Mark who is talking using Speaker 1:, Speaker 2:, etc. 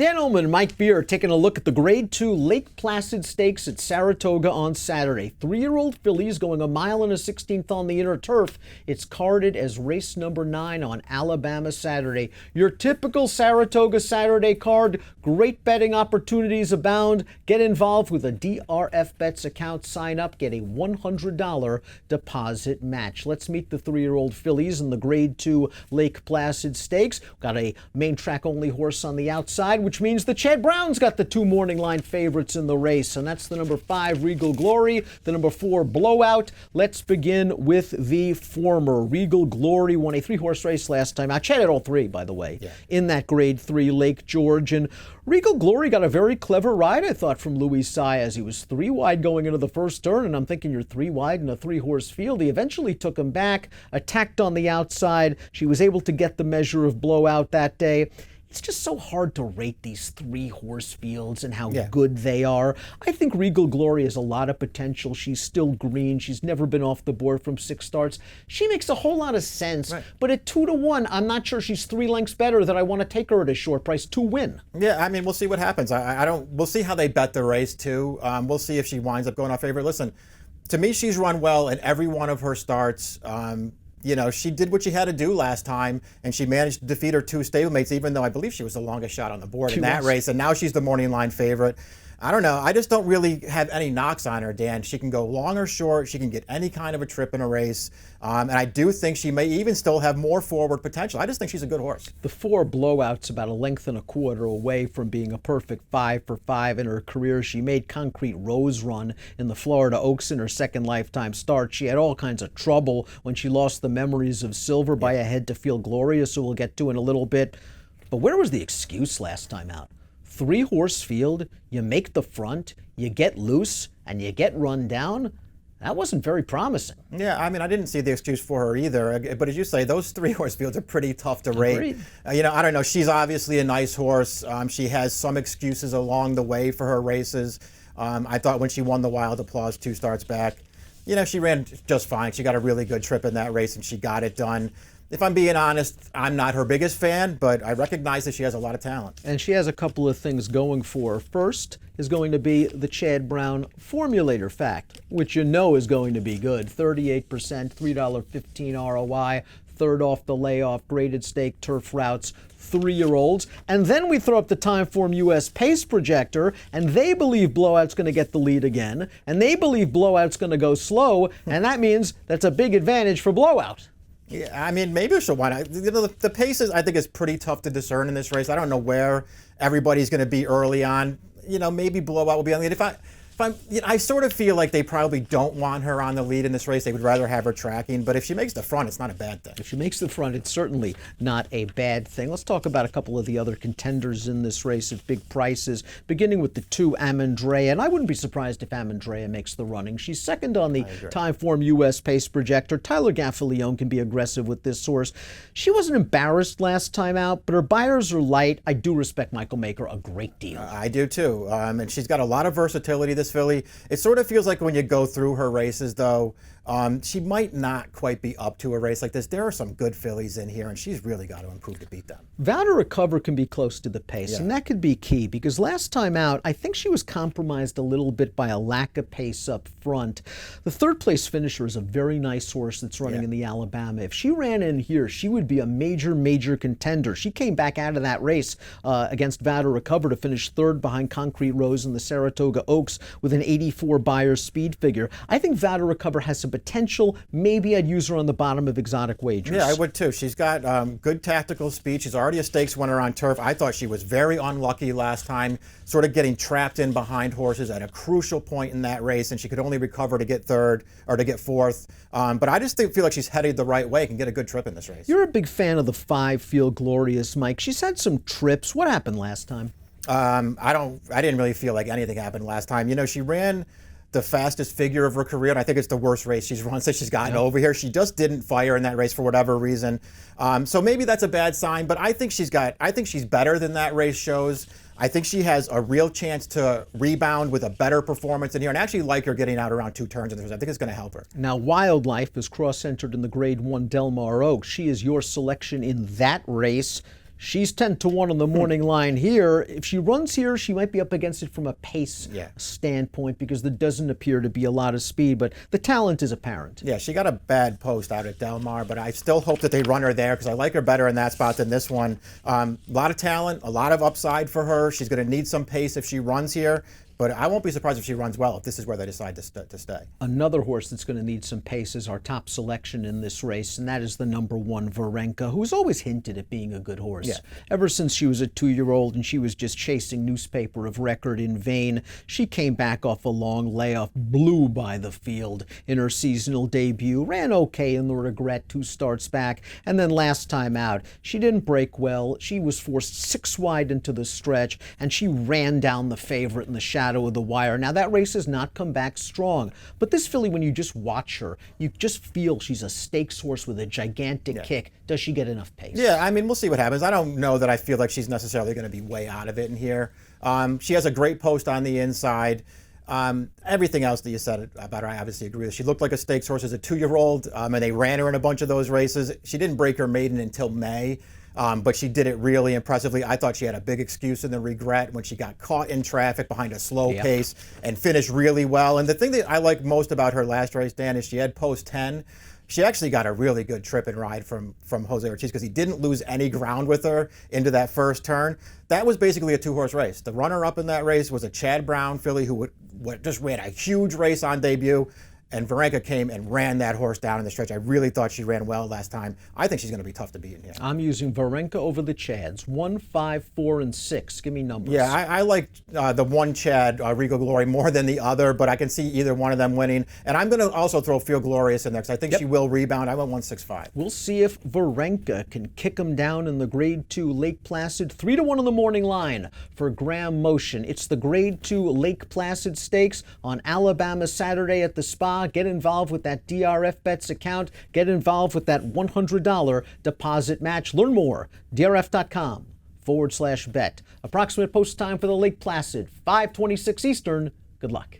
Speaker 1: Dan Illman and Mike Beer taking a look at the Grade 2 Lake Placid Stakes at Saratoga on Saturday. 3-year-old fillies going 1 1/16 on the inner turf. It's carded as race number 9 on Alabama Saturday. Your typical Saratoga Saturday card. Great betting opportunities abound. Get involved with a DRF Bets account. Sign up. Get a $100 deposit match. Let's meet the 3-year-old fillies in the Grade 2 Lake Placid Stakes. Got a main track only horse on the outside, which means the Chad Brown's got the 2 morning line favorites in the race, and that's the number 5 Regal Glory, the number 4 Blowout. Let's begin with the former. Regal Glory won a 3-horse race last time. I chatted all 3, by the way, in that Grade 3 Lake George, and Regal Glory got a very clever ride, I thought, from Louis Saez. He was 3 wide going into the first turn, and I'm thinking you're 3 wide in a 3-horse field. He eventually took him back, attacked on the outside. She was able to get the measure of Blowout that day. It's just so hard to rate these 3-horse fields and how good they are. I think Regal Glory has a lot of potential. She's still green. She's never been off the board from 6 starts. She makes a whole lot of sense. Right. But at 2-1, I'm not sure she's 3 lengths better that I want to take her at a short price to win.
Speaker 2: Yeah, I mean, we'll see what happens. We'll see how they bet the race too. We'll see if she winds up going off favorite. Listen, to me, she's run well in every one of her starts. You know, she did what she had to do last time, and she managed to defeat her 2 stablemates, even though I believe she was the longest shot on the board in that race, and now she's the morning line favorite. I don't know. I just don't really have any knocks on her, Dan. She can go long or short. She can get any kind of a trip in a race. And I do think she may even still have more forward potential. I just think she's a good horse.
Speaker 1: The 4 Blowout's about 1.25 lengths away from being a perfect 5 for 5 in her career. She made Concrete Rose run in the Florida Oaks in her second lifetime start. She had all kinds of trouble when she lost the Memories of Silver by a head to Feel Glorious, who we'll get to in a little bit. But where was the excuse last time out? 3-horse field, you make the front, you get loose, and you get run down. That wasn't very promising.
Speaker 2: Yeah, I mean, I didn't see the excuse for her either. But as you say, those 3-horse fields are pretty tough to rate. You know, I don't know. She's obviously a nice horse. She has some excuses along the way for her races. I thought when she won the Wild Applause 2 starts back, you know, she ran just fine. She got a really good trip in that race, and she got it done. If I'm being honest, I'm not her biggest fan, but I recognize that she has a lot of talent.
Speaker 1: And she has a couple of things going for her. First is going to be the Chad Brown Formulator Fact, which you know is going to be good. 38%, $3.15 ROI, third off the layoff, graded stake, turf routes, 3-year-olds. And then we throw up the Timeform US Pace Projector, and they believe Blowout's going to get the lead again, and they believe Blowout's going to go slow, and that means that's a big advantage for Blowout.
Speaker 2: Yeah, I mean, maybe she'll win. You know, the pace I think is pretty tough to discern in this race. I don't know where everybody's going to be early on. You know, maybe Blowout will be on the lead. I sort of feel like they probably don't want her on the lead in this race. They would rather have her tracking. But if she makes the front, it's not a bad thing.
Speaker 1: If she makes the front, it's certainly not a bad thing. Let's talk about a couple of the other contenders in this race at big prices, beginning with the 2 Amandrea. And I wouldn't be surprised if Amandrea makes the running. She's second on the Timeform US Pace Projector. Tyler Gaffalione can be aggressive with this horse. She wasn't embarrassed last time out, but her buyers are light. I do respect Michael Maker a great deal.
Speaker 2: I do too. And she's got a lot of versatility, this filly. It sort of feels like when you go through her races, though, she might not quite be up to a race like this. There are some good fillies in here, and she's really got to improve to beat them.
Speaker 1: Vow to Recover can be close to the pace, and that could be key, because last time out, I think she was compromised a little bit by a lack of pace up front. The third-place finisher is a very nice horse that's running in the Alabama. If she ran in here, she would be a major, major contender. She came back out of that race against Vow to Recover to finish third behind Concrete Rose in the Saratoga Oaks with an 84 buyer speed figure. I think Vow to Recover has some potential. Maybe I'd use her on the bottom of exotic wagers.
Speaker 2: Yeah, I would too. She's got good tactical speed. She's already a stakes winner on turf. I thought she was very unlucky last time, sort of getting trapped in behind horses at a crucial point in that race, and she could only recover to get third or to get fourth. But I just feel like she's headed the right way, can get a good trip in this race.
Speaker 1: You're a big fan of the 5 Feel Glorious, Mike. She's had some trips. What happened last time?
Speaker 2: I didn't really feel like anything happened last time. You know, she ran the fastest figure of her career, and I think it's the worst race she's run since she's gotten over here. She just didn't fire in that race for whatever reason. So maybe that's a bad sign, but I think she's better than that race shows. I think she has a real chance to rebound with a better performance in here, and I actually like her getting out around 2 turns in the race. I think it's going to help her.
Speaker 1: Now, Wildlife is cross-entered in the Grade 1 Del Mar Oaks. She is your selection in that race. She's 10-1 on the morning line here. If she runs here, she might be up against it from a pace standpoint because there doesn't appear to be a lot of speed, but the talent is apparent.
Speaker 2: Yeah, she got a bad post out at Del Mar, but I still hope that they run her there because I like her better in that spot than this one. A lot of talent, a lot of upside for her. She's going to need some pace if she runs here. But I won't be surprised if she runs well if this is where they decide to stay.
Speaker 1: Another horse that's going to need some pace is our top selection in this race, and that is the number 1 Varenka, who's always hinted at being a good horse.
Speaker 2: Yeah.
Speaker 1: Ever since she was a 2-year-old and she was just chasing newspaper of record in vain, she came back off a long layoff, blew by the field in her seasonal debut, ran okay in the Regret 2 starts back, and then last time out, she didn't break well. She was forced 6 wide into the stretch, and she ran down the favorite in the shadow of the wire. Now that race has not come back strong, but this filly, when you just watch her, you just feel she's a stakes horse with a gigantic kick. Does she get enough pace?
Speaker 2: Yeah, I mean, we'll see what happens. I don't know that I feel like she's necessarily going to be way out of it in here. She has a great post on the inside. Everything else that you said about her, I obviously agree with. She looked like a stakes horse as a 2-year-old, and they ran her in a bunch of those races. She didn't break her maiden until May. But she did it really impressively. I thought she had a big excuse in the Regret when she got caught in traffic behind a slow pace and finished really well. And the thing that I like most about her last race, Dan, is she had post 10. She actually got a really good trip and ride from Jose Ortiz because he didn't lose any ground with her into that first turn. That was basically a 2-horse race. The runner-up in that race was a Chad Brown filly who just ran a huge race on debut. And Varenka came and ran that horse down in the stretch. I really thought she ran well last time. I think she's going to be tough to beat in here.
Speaker 1: I'm using Varenka over the Chads. 1, 5, 4, and 6. Give me numbers.
Speaker 2: Yeah, I like the one Chad, Regal Glory, more than the other, but I can see either one of them winning. And I'm going to also throw Feel Glorious in there because I think she will rebound. I went 165.
Speaker 1: We'll see if Varenka can kick him down in the Grade 2 Lake Placid. 3-1 on the morning line for Graham Motion. It's the Grade 2 Lake Placid Stakes on Alabama Saturday at the Spa. Get involved with that DRF Bets account. Get involved with that $100 deposit match. Learn more, drf.com/bet. Approximate post time for the Lake Placid, 5:26 Eastern. Good luck.